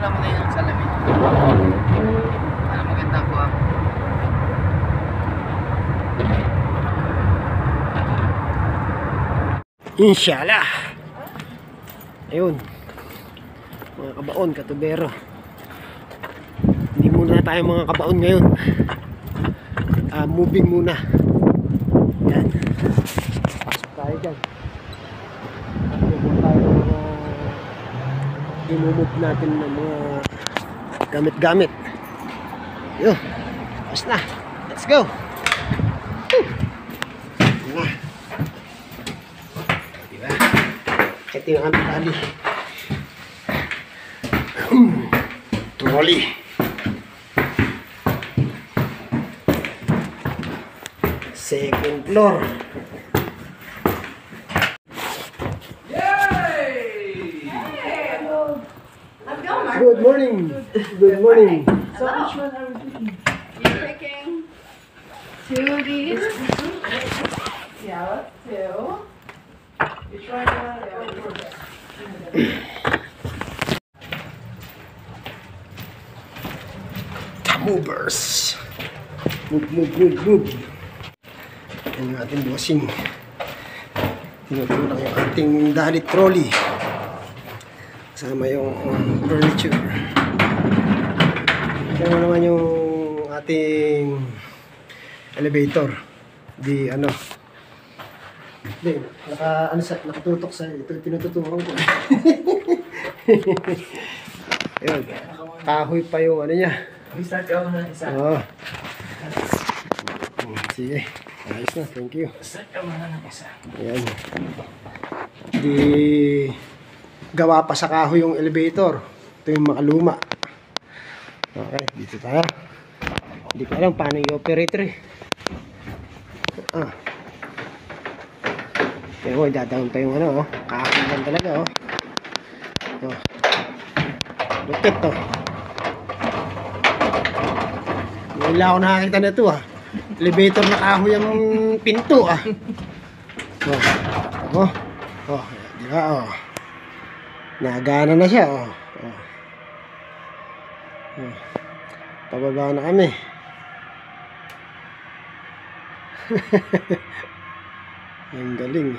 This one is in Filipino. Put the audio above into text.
Wala mo na yung salamin. Para maganda po ako. Inshallah. Ayun. Mga kabaon, katubero. Hindi muna tayo mga kabaon ngayon. Moving muna. Yan. Pasok tayo dyan. Moving tayo ng mga imumove natin ng mga gamit-gamit. Yun. Tapos na. Let's go. Woo. Yun na. Diba? Ito yung aming tali. Trolley. Second floor. Good morning. Good morning. So which one are we picking? You're picking two of these. Yeah, two. Which one do you want? Movers. Move. Yan yung ating bossing. Tinutulak yung ating dalit trolley. Kasama yung furniture. Yan naman yung ating elevator. Di ano. Hindi, nakatutok sa ito. Tinututukan ko. Ayun. Kahoy pa yung ano niya. Start ka muna ng isa. Oo. Sige. Ayos na. Thank you. Start ka muna ng isa. Ayan. Di gawa pa sa kahoy yung elevator. Ito yung makaluma. Okay. Dito tayo. Hindi ko alam paano i-operator eh. Kaya mo, dadaon pa yung ano. Kahoy lang talaga. Lupit to. Wala ako nakakita na ito elevator na kahoy ang pinto di ba nagana na siya pababa na kami. Ang galing